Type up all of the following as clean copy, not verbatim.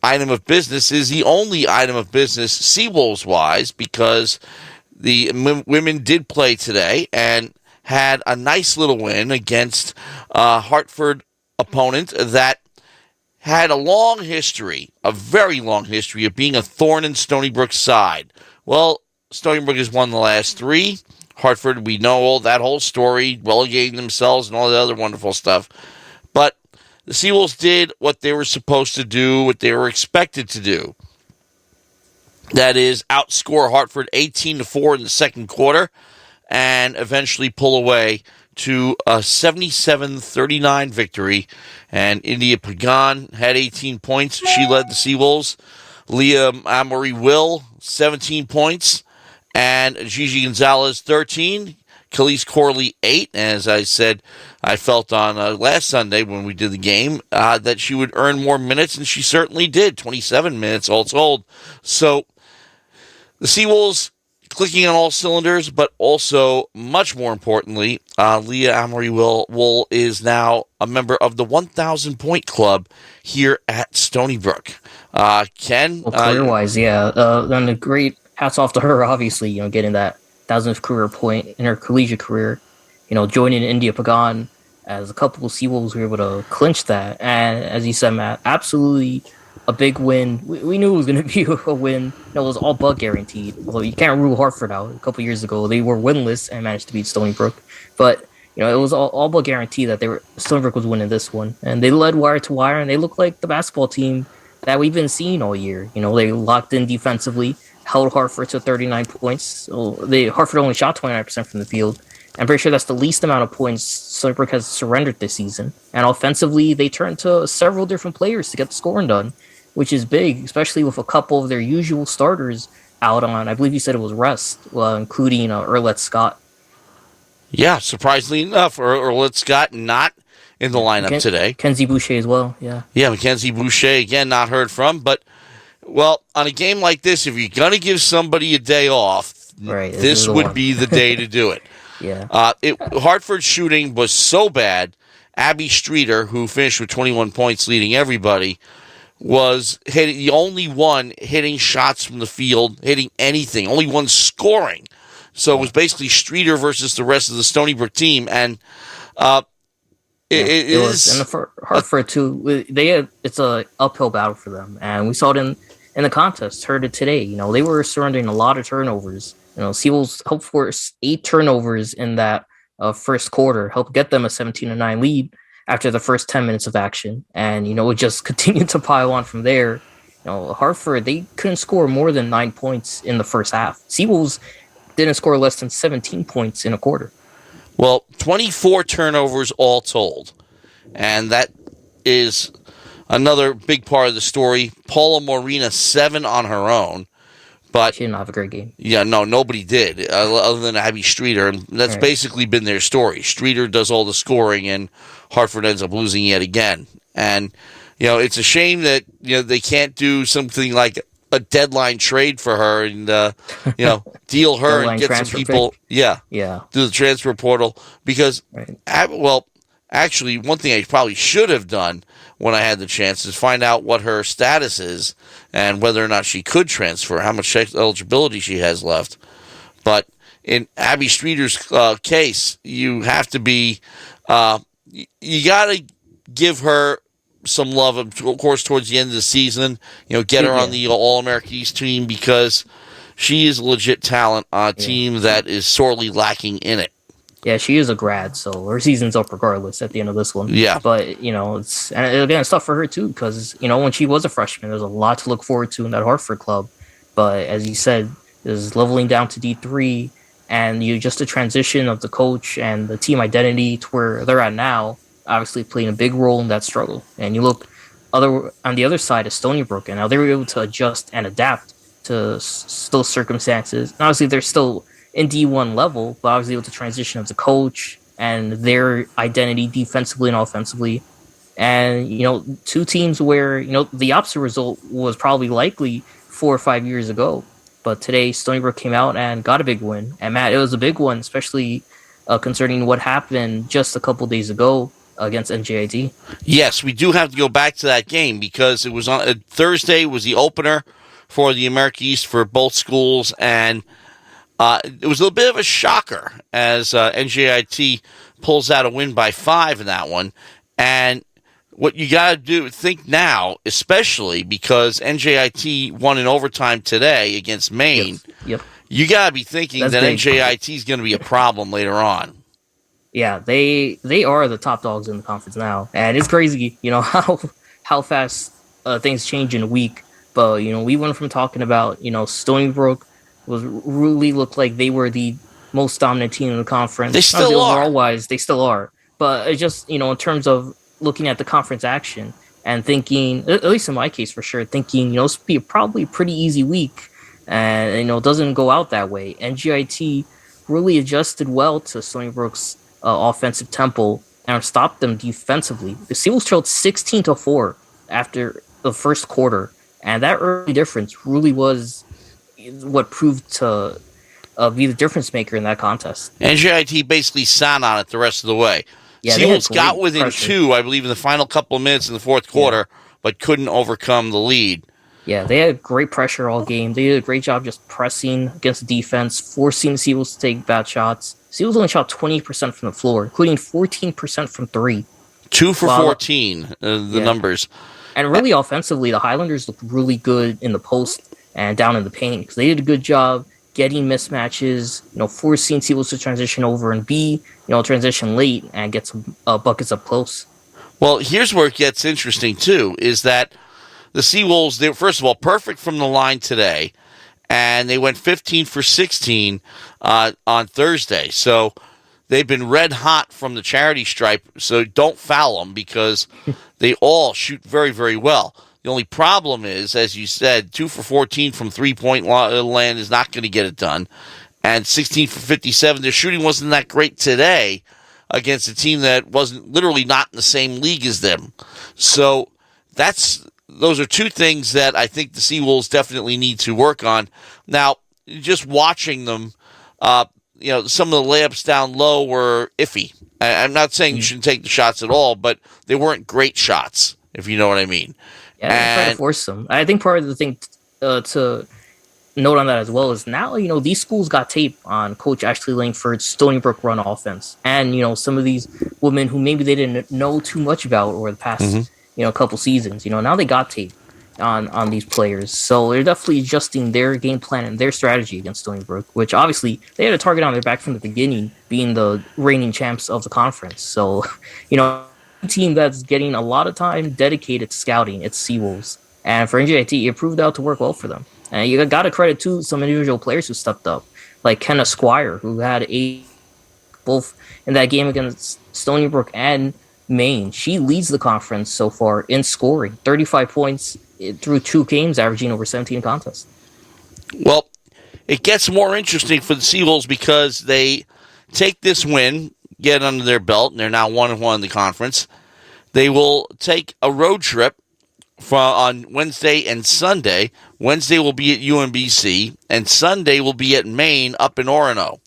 item of business is the only item of business Seawolves-wise, because the women did play today and had a nice little win against a Hartford opponent that had a long history, a very long history, of being a thorn in Stony Brook's side. Well, Stony Brook has won the last 3. Hartford, we know all that whole story, relegating themselves and all the other wonderful stuff. But the Seawolves did what they were supposed to do, what they were expected to do. That is, outscore Hartford 18-4 in the second quarter and eventually pull away to a 77-39 victory. And India Pagan had 18 points. She led the Seawolves. Leah Amory-Will, 17 points. And Gigi Gonzalez, 13. Khalees Corley, 8. As I said, I felt on last Sunday when we did the game that she would earn more minutes, and she certainly did. 27 minutes all told. So the Seawolves clicking on all cylinders, but also, much more importantly, Leah Amory-Will is now a member of the 1,000-point club here at Stony Brook. Ken? Well, career-wise, then a great hats off to her, obviously, getting that 1,000th career point in her collegiate career, joining India Pagan, as a couple of Seawolves were able to clinch that. And as you said, Matt, absolutely a big win. We knew it was going to be a win. It was all but guaranteed. Although you can't rule Hartford out. A couple years ago, they were winless and managed to beat Stony Brook. But it was all but guaranteed that Stony Brook was winning this one. And they led wire to wire, and they looked like the basketball team that we've been seeing all year. They locked in defensively, held Hartford to 39 points. So Hartford only shot 29% from the field. I'm pretty sure that's the least amount of points Stony Brook has surrendered this season. And offensively, they turned to several different players to get the scoring done, which is big, especially with a couple of their usual starters out on, I believe you said it was rest, including Erlette Scott. Yeah, surprisingly enough, Erlette Scott not in the lineup today. Kenzie Boucher as well, yeah. Yeah, Mackenzie Boucher, again, not heard from. But, well, on a game like this, if you're going to give somebody a day off, this would be the day to do it. Yeah. Hartford's shooting was so bad, Abby Streeter, who finished with 21 points leading everybody, was the only one hitting shots from the field, hitting anything, only one scoring. So it was basically Streeter versus the rest of the Stony Brook team. And it was. And for Hartford, too, it's an uphill battle for them. And we saw it in the contest, heard it today. They were surrendering a lot of turnovers. Seawolves hoped for 8 turnovers in that first quarter, helped get them a 17-9 lead after the first 10 minutes of action. And, it just continued to pile on from there. Hartford, they couldn't score more than 9 points in the first half. Seawolves didn't score less than 17 points in a quarter. Well, 24 turnovers all told. And that is another big part of the story. Paula Morena, 7 on her own. But she didn't have a great game. Yeah, no, nobody did, other than Abby Streeter. And that's basically been their story. Streeter does all the scoring, and Hartford ends up losing yet again. And, it's a shame that, they can't do something like a deadline trade for her and, deal her and get some people. Pick. Yeah. Do the transfer portal. Because, actually, one thing I probably should have done when I had the chance is find out what her status is and whether or not she could transfer, how much eligibility she has left. But in Abby Streeter's case, you have to be, you got to give her some love, of course, towards the end of the season, get her on the All-America East team, because she is a legit talent on a team that is sorely lacking in it. Yeah, she is a grad, so her season's up regardless at the end of this one. Yeah. But, it's tough for her, too, because, when she was a freshman, there's a lot to look forward to in that Hartford club. But, as you said, is leveling down to D3, and just the transition of the coach and the team identity to where they're at now, obviously playing a big role in that struggle. And you look on the other side of Stony Brook, and now they were able to adjust and adapt to those circumstances. And obviously, they're still in D1 level, but obviously with the transition of the coach and their identity defensively and offensively. And, two teams where, the opposite result was probably likely 4 or 5 years ago. But today, Stony Brook came out and got a big win. And, Matt, it was a big one, especially concerning what happened just a couple days ago against NJIT. Yes, we do have to go back to that game because it was on Thursday was the opener for the America East for both schools, and it was a little bit of a shocker as NJIT pulls out a win by 5 in that one. And what you got to think now, especially because NJIT won in overtime today against Maine, Yep. you got to be thinking That's that big. NJIT is going to be a problem later on. Yeah, they are the top dogs in the conference now, and it's crazy, how fast things change in a week. But we went from talking about Stony Brook was really looked like they were the most dominant team in the conference. They still are. Overall wise, they still are. But it just in terms of looking at the conference action and thinking, at least in my case for sure, thinking this would be probably a pretty easy week, and it doesn't go out that way. NGIT really adjusted well to Stony Brook's offensive tempo and stopped them defensively. The Seawolves trailed 16-4 after the first quarter, and that early difference really was what proved to be the difference maker in that contest. NJIT basically sat on it the rest of the way. Yeah, Seawolves got within pressure. 2, I believe, in the final couple of minutes in the fourth quarter, but couldn't overcome the lead. Yeah, they had great pressure all game. They did a great job just pressing against the defense, forcing the Seawolves to take bad shots. Seawolves only shot 20% from the floor, including 14% from 3. 2 for 14, the numbers. And really offensively, the Highlanders looked really good in the post and down in the paint because they did a good job getting mismatches, forcing Seawolves to transition over and transition late and get some buckets up close. Well, here's where it gets interesting, too, is that the Seawolves, they were, first of all, perfect from the line today, and they went 15 for 16 on Thursday. So they've been red hot from the charity stripe, so don't foul them because they all shoot very, very well. The only problem is, as you said, 2 for 14 from three-point land is not going to get it done. And 16 for 57, their shooting wasn't that great today against a team that wasn't literally not in the same league as them. So those are two things that I think the Seawolves definitely need to work on. Now, just watching them, some of the layups down low were iffy. I'm not saying you shouldn't take the shots at all, but they weren't great shots, if you know what I mean. Yeah, they try to force them. I think part of the thing to note on that as well is now, these schools got tape on Coach Ashley Langford's Stony Brook run offense. And, some of these women who maybe they didn't know too much about over the past, couple seasons, now they got tape on these players. So they're definitely adjusting their game plan and their strategy against Stony Brook, which obviously they had a target on their back from the beginning, being the reigning champs of the conference. So, team that's getting a lot of time dedicated to scouting, it's Seawolves. And for NJIT, it proved out to work well for them. And you got to credit to some individual players who stepped up, like Ken Esquire, who had both in that game against Stony Brook and Maine. She leads the conference so far in scoring, 35 points through 2 games, averaging over 17 contests. Well, it gets more interesting for the Seawolves because they take this win, get it under their belt, and they're now 1-1 in the conference. They will take a road trip on Wednesday and Sunday. Wednesday will be at UMBC, and Sunday will be at Maine up in Orono.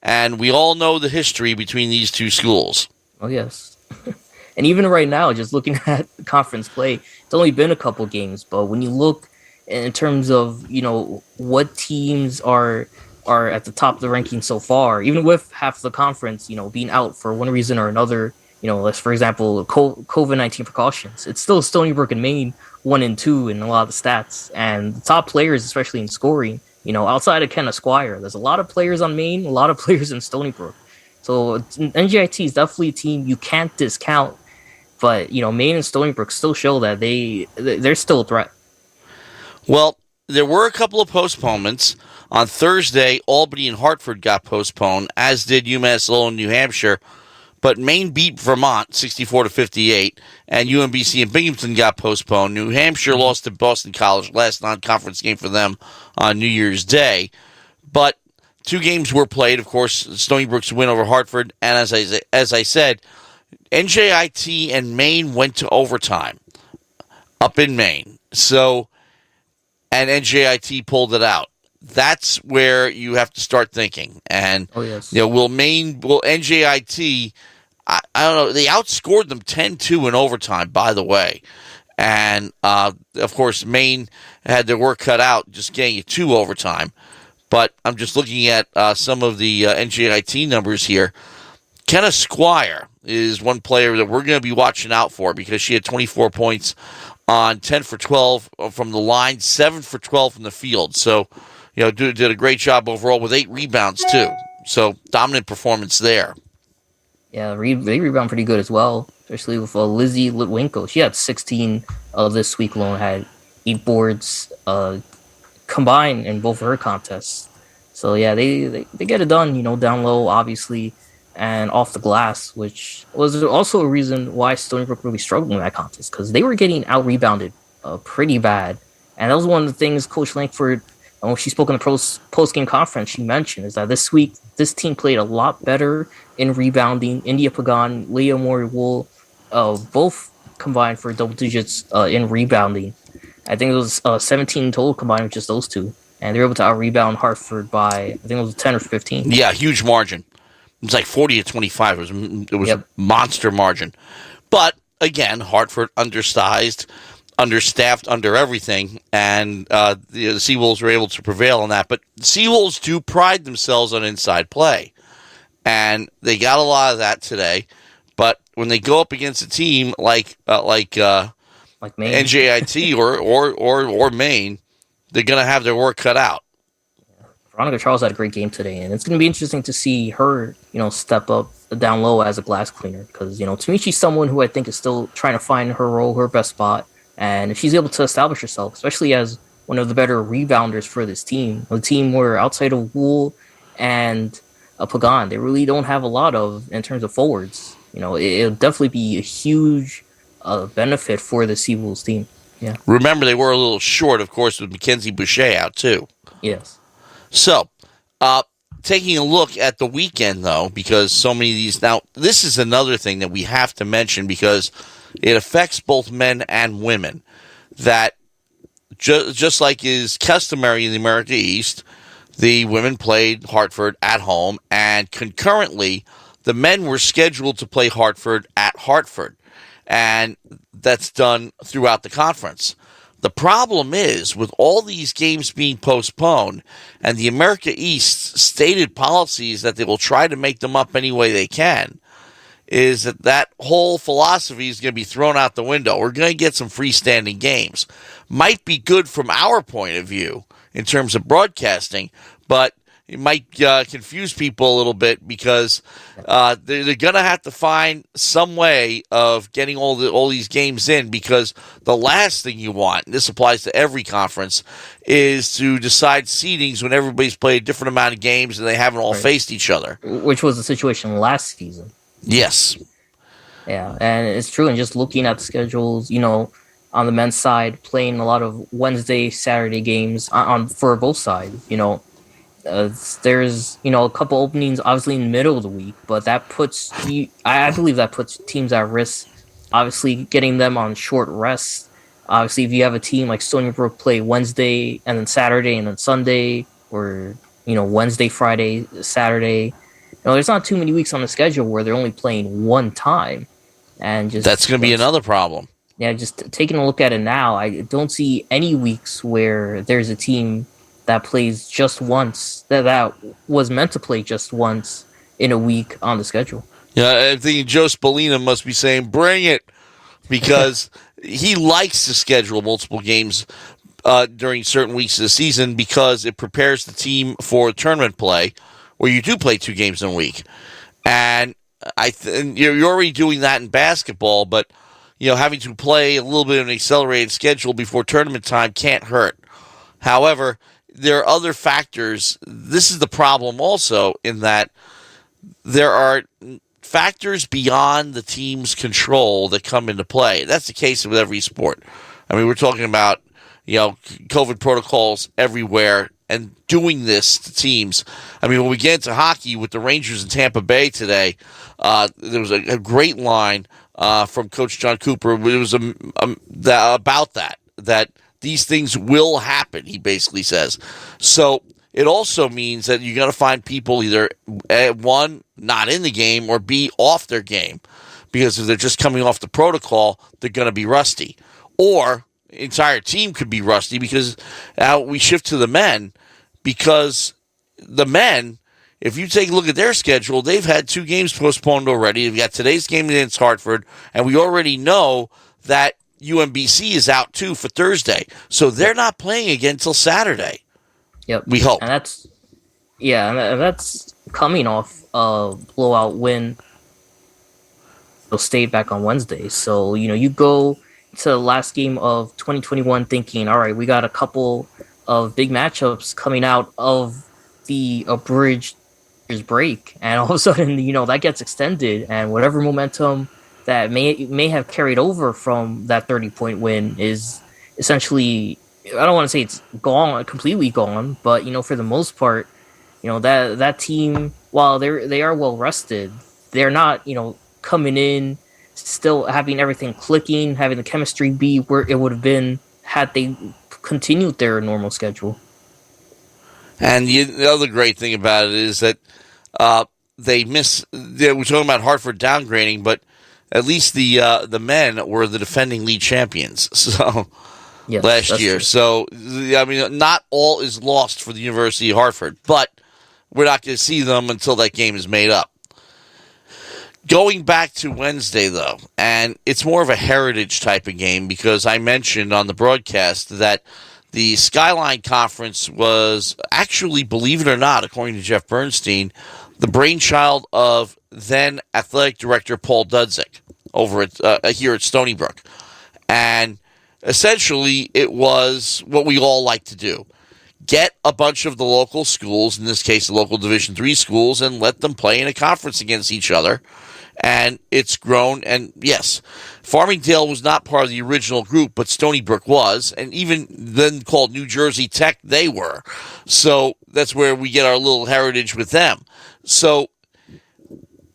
And we all know the history between these two schools. Oh, yes. And even right now, just looking at conference play, it's only been a couple games, but when you look in terms of, what teams are at the top of the ranking so far, even with half the conference, being out for one reason or another, let's, for example, COVID-19 precautions, it's still Stony Brook and Maine 1 and 2 in a lot of the stats. And the top players, especially in scoring, outside of Ken Esquire, there's a lot of players on Maine, a lot of players in Stony Brook. So NGIT is definitely a team you can't discount. But, Maine and Stony Brook still show that they're still a threat. Well, there were a couple of postponements. On Thursday, Albany and Hartford got postponed, as did UMass Lowell and New Hampshire. But Maine beat Vermont 64-58, and UMBC and Binghamton got postponed. New Hampshire lost to Boston College, last non-conference game for them on New Year's Day. But 2 games were played, of course, Stony Brook's win over Hartford, and as I said, NJIT and Maine went to overtime up in Maine. And NJIT pulled it out. That's where you have to start thinking. And oh, yes. will NJIT I don't know. They outscored them 10-2 in overtime, by the way. And, of course, Maine had their work cut out just getting it to overtime. But I'm just looking at some of the NJIT numbers here. Kenna Squire is one player that we're going to be watching out for because she had 24 points on 10 for 12 from the line, 7 for 12 from the field. So, did a great job overall with 8 rebounds, too. So, dominant performance there. Yeah, they rebound pretty good as well, especially with Lizzie Litwinko. She had 16 this week alone, had 8 boards combined in both of her contests. So yeah, they get it done, down low, obviously, and off the glass, which was also a reason why Stony Brook really struggled in that contest, because they were getting out-rebounded pretty bad. And that was one of the things Coach Langford, when she spoke in the post-game conference, she mentioned, is that this week, this team played a lot better in rebounding. India Pagan, Leah Mori-Wool, both combined for double digits in rebounding. I think it was 17 total combined with just those two. And they were able to out-rebound Hartford by, I think it was 10 or 15. Yeah, huge margin. It was like 40-25. It was a monster margin. But, again, Hartford undersized, understaffed, under everything, and the Seawolves were able to prevail on that. But Seawolves do pride themselves on inside play, and they got a lot of that today. But when they go up against a team like Maine. NJIT or Maine, they're going to have their work cut out. Veronica Charles had a great game today, and it's going to be interesting to see her, step up down low as a glass cleaner. Because, to me, she's someone who I think is still trying to find her role, her best spot. And if she's able to establish herself, especially as one of the better rebounders for this team, a team where outside of Wool and Pagan, they really don't have a lot of in terms of forwards. It'll definitely be a huge benefit for the Seawolves team. Yeah. Remember, they were a little short, of course, with Mackenzie Boucher out, too. Yes. So, taking a look at the weekend, though, because so many of these... Now, this is another thing that we have to mention because it affects both men and women. That, just like is customary in the America East, the women played Hartford at home, and concurrently, the men were scheduled to play Hartford at Hartford. And that's done throughout the conference. The problem is, with all these games being postponed, and the America East stated policies that they will try to make them up any way they can, is that whole philosophy is going to be thrown out the window. We're going to get some freestanding games. Might be good from our point of view in terms of broadcasting, but it might confuse people a little bit because they're going to have to find some way of getting all these games in, because the last thing you want, and this applies to every conference, is to decide seedings when everybody's played a different amount of games and they haven't all faced each other. Which was the situation last season. Yes. Yeah, and it's true. And just looking at the schedules, on the men's side, playing a lot of Wednesday, Saturday games for both sides, there's a couple openings obviously in the middle of the week, but that puts I believe that puts teams at risk, obviously getting them on short rest. Obviously, if you have a team like Stony Brook play Wednesday and then Saturday and then Sunday, or Wednesday, Friday, Saturday, there's not too many weeks on the schedule where they're only playing one time, and that's going to be another problem. Yeah, just taking a look at it now, I don't see any weeks where there's a team that plays just once, that was meant to play just once in a week on the schedule. Yeah, I think Joe Spallina must be saying, bring it, because he likes to schedule multiple games during certain weeks of the season because it prepares the team for tournament play, where you do play 2 games in a week. And you're already doing that in basketball, but having to play a little bit of an accelerated schedule before tournament time can't hurt. However, there are other factors. This is the problem also, in that there are factors beyond the team's control that come into play. That's the case with every sport. I mean, we're talking about, COVID protocols everywhere and doing this to teams. I mean, when we get into hockey with the Rangers in Tampa Bay today, there was a great line from Coach John Cooper. It was about that these things will happen, he basically says. So it also means that you're going to find people either, one, not in the game, or B, off their game. Because if they're just coming off the protocol, they're going to be rusty. Or entire team could be rusty because now we shift to the men, because the men, if you take a look at their schedule, they've had 2 games postponed already. They've got today's game against Hartford, and we already know that UMBC is out too for Thursday. So they're not playing again until Saturday. Yep. We hope. And that's coming off a blowout win. They'll stay back on Wednesday. So, you go to the last game of 2021 thinking, all right, we got a couple of big matchups coming out of the abridged break, and all of a sudden, that gets extended, and whatever momentum that may have carried over from that 30-point win is essentially, I don't want to say it's gone, completely gone, but for the most part, that team, while they are well rested, they're not coming in still having everything clicking, having the chemistry be where it would have been had they continued their normal schedule. And the other great thing about it is that we're talking about Hartford downgrading, but at least the men were the defending league champions last year. True. So, not all is lost for the University of Hartford, but we're not going to see them until that game is made up. Going back to Wednesday, though, and it's more of a heritage type of game because I mentioned on the broadcast that the Skyline Conference was actually, believe it or not, according to Jeff Bernstein, the brainchild of then athletic director Paul Dudzik over at here at Stony Brook. And essentially, it was what we all like to do. Get a bunch of the local schools, in this case the local Division III schools, and let them play in a conference against each other. And it's grown, and yes, Farmingdale was not part of the original group, but Stony Brook was, and even then called New Jersey Tech, they were. So that's where we get our little heritage with them. So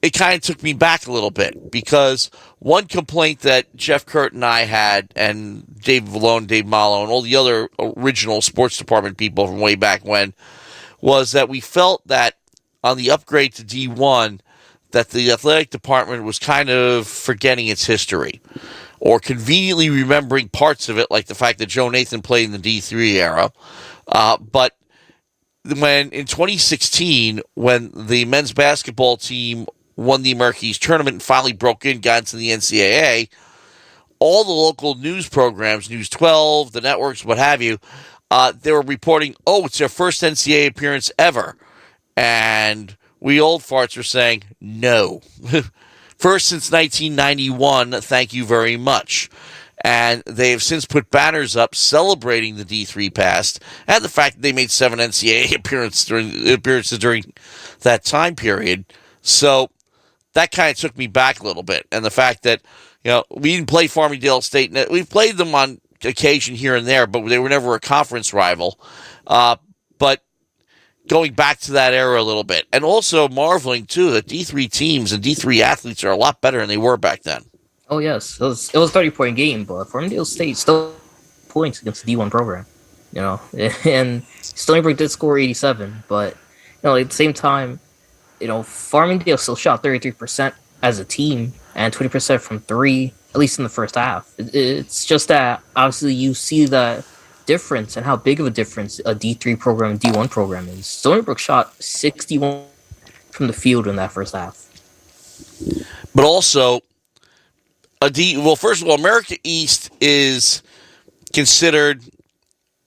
it kind of took me back a little bit, because one complaint that Jeff Kurt and I had, and Dave Vallone, Dave Malo, and all the other original sports department people from way back when, was that we felt that on the upgrade to D1, that the athletic department was kind of forgetting its history or conveniently remembering parts of it, like the fact that Joe Nathan played in the D3 era. But when in 2016, when the men's basketball team won the American East tournament and finally broke in, got into the NCAA, all the local news programs, News 12, the networks, what have you, they were reporting, it's their first NCAA appearance ever. And we old farts are saying, no. First since 1991, thank you very much. And they have since put banners up celebrating the D3 past and the fact that they made 7 NCAA appearances during that time period. So that kind of took me back a little bit. And the fact that, we didn't play Farmingdale State. We've played them on occasion here and there, but they were never a conference rival. But going back to that era a little bit. And also marveling, too, that D3 teams and D3 athletes are a lot better than they were back then. Oh, yes. It was a 30-point game, but Farmingdale State still points against the D1 program. And Stony Brook did score 87, but, at the same time, Farmingdale still shot 33% as a team and 20% from 3, at least in the first half. It's just that, obviously, you see the difference and how big of a difference a D3 program and D1 program is. Stony Brook shot 61 from the field in that first half. But also, first of all, America East is considered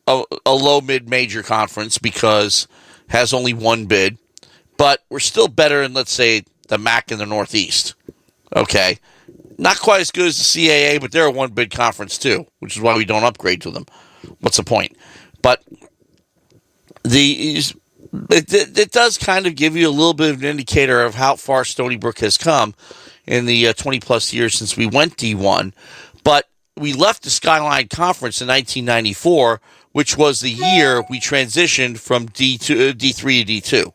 a low mid-major conference because it has only one bid, but we're still better than, let's say, the MAC in the Northeast. Okay? Not quite as good as the CAA, but they're a one-bid conference too, which is why we don't upgrade to them. What's the point? But it does kind of give you a little bit of an indicator of how far Stony Brook has come in the 20-plus years since we went D1. But we left the Skyline Conference in 1994, which was the year we transitioned from D3 to D2.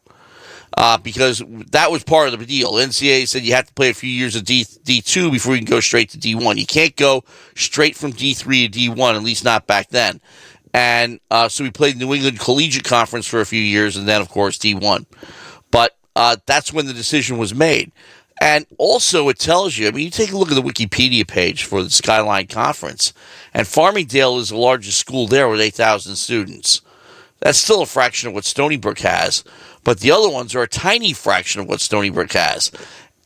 Because that was part of the deal. The NCAA said you have to play a few years of D2 before you can go straight to D1. You can't go straight from D3 to D1, at least not back then. And so we played New England Collegiate Conference for a few years, and then, of course, D1. But that's when the decision was made. And also, it tells you, I mean, you take a look at the Wikipedia page for the Skyline Conference, and Farmingdale is the largest school there with 8,000 students. That's still a fraction of what Stony Brook has, but the other ones are a tiny fraction of what Stony Brook has.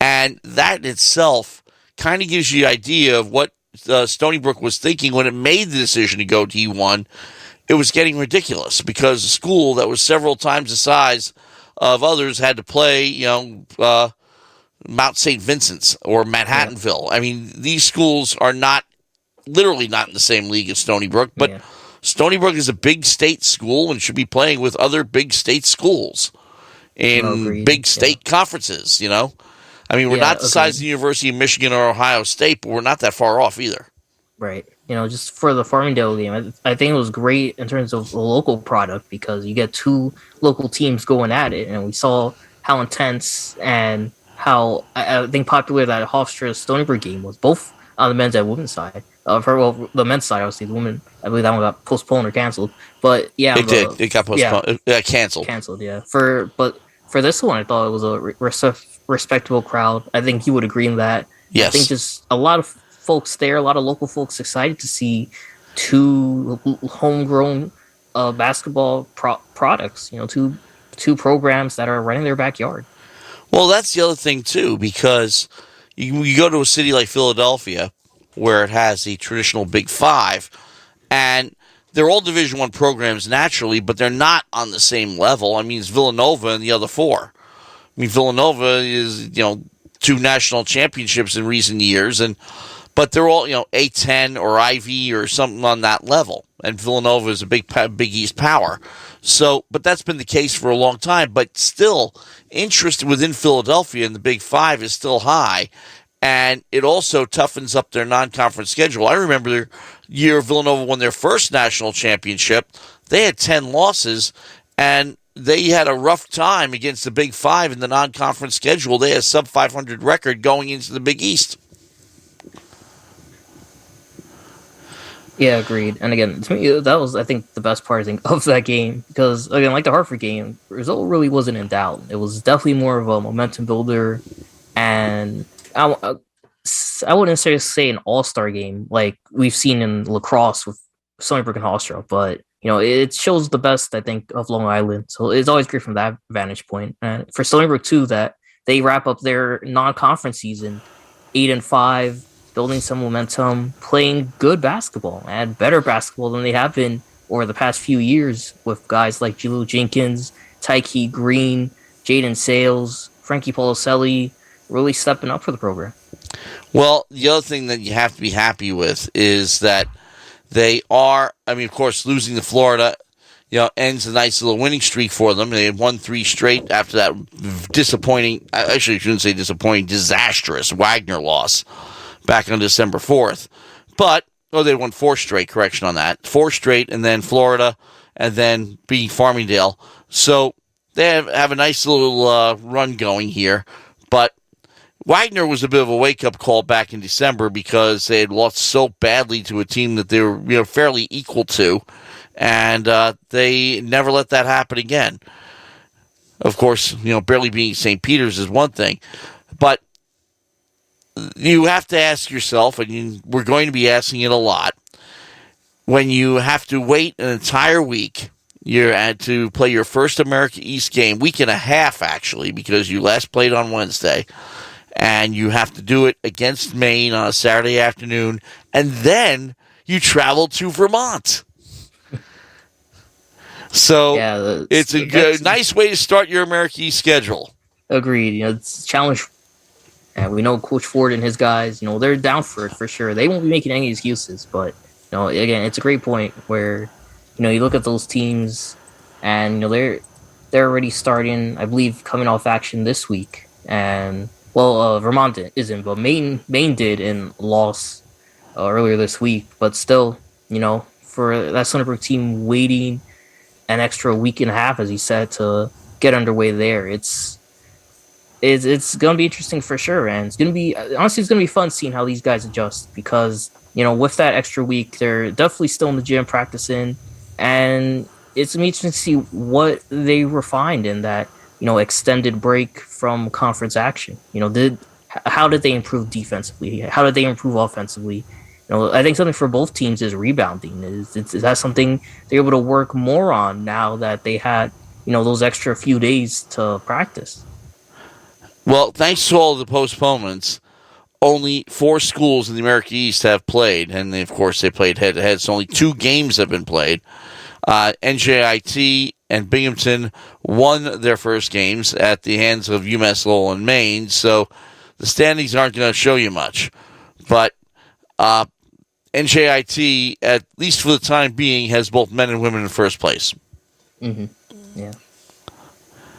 And that itself kind of gives you the idea of what Stony Brook was thinking when it made the decision to go D1. It was getting ridiculous because a school that was several times the size of others had to play, Mount St. Vincent's or Manhattanville. I mean, these schools are literally not in the same league as Stony Brook, but Stony Brook is a big state school and should be playing with other big state schools in big state conferences, I mean, we're not the size of the University of Michigan or Ohio State, but we're not that far off either. Right. Just for the Farmingdale game, I think it was great in terms of the local product because you get two local teams going at it, and we saw how intense and how I think popular that Hofstra Stony Brook game was, both on the men's and women's side. The men's side, obviously, the women, I believe that one got postponed or canceled. But yeah, it did. It got postponed. Canceled. Canceled. Yeah. For this one, I thought it was a respectable crowd. I think you would agree in that. Yes. I think just a lot of folks there, a lot of local folks excited to see two homegrown basketball products. Two programs that are right in their backyard. Well, that's the other thing too, because you go to a city like Philadelphia, where it has the traditional Big Five, and they're all Division I programs naturally, but they're not on the same level. I mean, it's Villanova and the other four. I mean, Villanova is, two national championships in recent years, but they're all, A10 or Ivy or something on that level. And Villanova is a big East power. So, but that's been the case for a long time. But still, interest within Philadelphia in the Big Five is still high. And it also toughens up their non-conference schedule. I remember the year Villanova won their first national championship. They had 10 losses, and they had a rough time against the Big Five in the non-conference schedule. They had a sub-500 record going into the Big East. Yeah, agreed. And again, to me, that was, I think, the best part, of that game. Because, again, like the Hartford game, the result really wasn't in doubt. It was definitely more of a momentum builder. And I wouldn't necessarily say an all-star game like we've seen in lacrosse with Stony Brook and Hofstra. But, it shows the best, I think, of Long Island. So it's always great from that vantage point. And for Stony Brook, too, that they wrap up their non-conference season 8-5, building some momentum, playing good basketball, and better basketball than they have been over the past few years with guys like Jaleel Jenkins, Tyke Green, Jaden Sales, Frankie Policelli really stepping up for the program. Well, the other thing that you have to be happy with is that they are, of course, losing to Florida, ends a nice little winning streak for them. They had won 3 straight after that disappointing, actually I shouldn't say disappointing, disastrous Wagner loss back on December 4th. But, they won 4 straight, correction on that. 4 straight, and then Florida, and then beating Farmingdale. So they have a nice little run going here. But Wagner was a bit of a wake-up call back in December because they had lost so badly to a team that they were fairly equal to, and they never let that happen again. Of course, barely beating St. Peter's is one thing, but you have to ask yourself, and we're going to be asking it a lot, when you have to wait an entire week to play your first America East game, week and a half actually, because you last played on Wednesday, and you have to do it against Maine on a Saturday afternoon, and then you travel to Vermont. So it's a nice way to start your America East schedule. Agreed. It's a challenge. And we know Coach Ford and his guys, they're down for it for sure. They won't be making any excuses. But, again, it's a great point where, you look at those teams and, they're already starting, I believe, coming off action this week. And, Vermont isn't, but Maine did in loss earlier this week. But still, for that Stony Brook team waiting an extra week and a half, as you said, to get underway there, it's going to be interesting for sure, and it's going to be fun seeing how these guys adjust because, with that extra week, they're definitely still in the gym practicing, and it's amazing to see what they refined in that extended break from conference action. How did they improve defensively? How did they improve offensively? I think something for both teams is rebounding. Is that something they're able to work more on now that they had those extra few days to practice? Well, thanks to all the postponements, only 4 schools in the America East have played, and of course they played head-to-head, so only 2 games have been played. NJIT and Binghamton won their first games at the hands of UMass Lowell and Maine, so the standings aren't going to show you much. But NJIT, at least for the time being, has both men and women in first place. Mm-hmm. Yeah.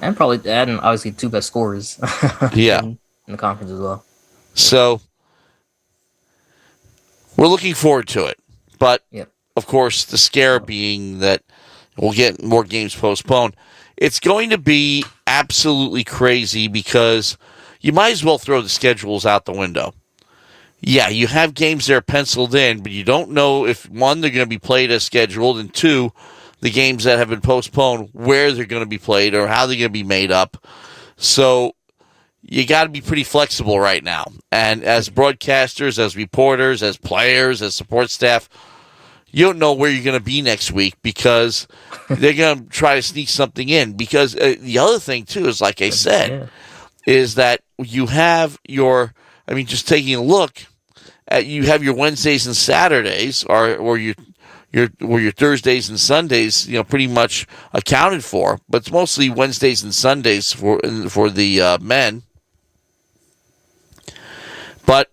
And obviously 2 best scorers Yeah. in the conference as well. So we're looking forward to it. But, Yep. of course, the scare being that we'll get more games postponed. It's going to be absolutely crazy because you might as well throw the schedules out the window. Yeah, you have games there penciled in, but you don't know if, 1, they're going to be played as scheduled, and 2, the games that have been postponed, where they're going to be played or how they're going to be made up. So you got to be pretty flexible right now. And as broadcasters, as reporters, as players, as support staff, you don't know where you're going to be next week because they're going to try to sneak something in. Because the other thing, too, is like I said, is that you have just taking a look at, you have your Wednesdays and Saturdays or your Thursdays and Sundays, pretty much accounted for, but it's mostly Wednesdays and Sundays for the men. But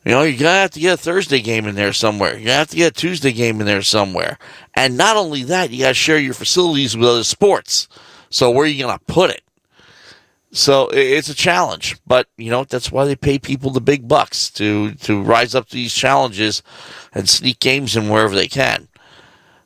you're going to have to get a Thursday game in there somewhere. You're going to have to get a Tuesday game in there somewhere. And not only that, you got to share your facilities with other sports. So where are you going to put it? So it's a challenge. But, that's why they pay people the big bucks to rise up to these challenges and sneak games in wherever they can.